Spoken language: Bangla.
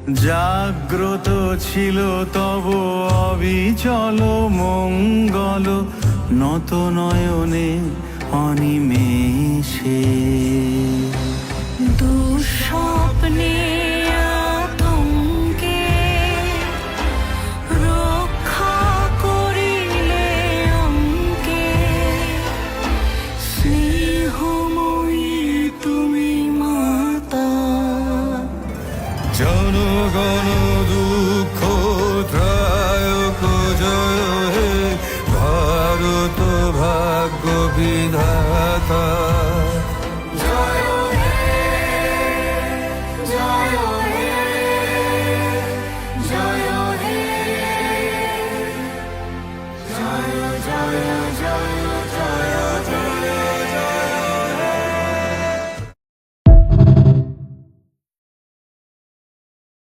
জাগ্রত ছিল তব অবিচল মঙ্গল, নত নয়নে অনিমেষে। দুঃস্বপ্নে আতঙ্কে রক্ষা করিলে অঙ্কে, স্নেহময়ী তুমি মাতা। জনগণ দুঃখ ত্রায়ক জয় হে, ভারত ভাগ্য বিধাতা।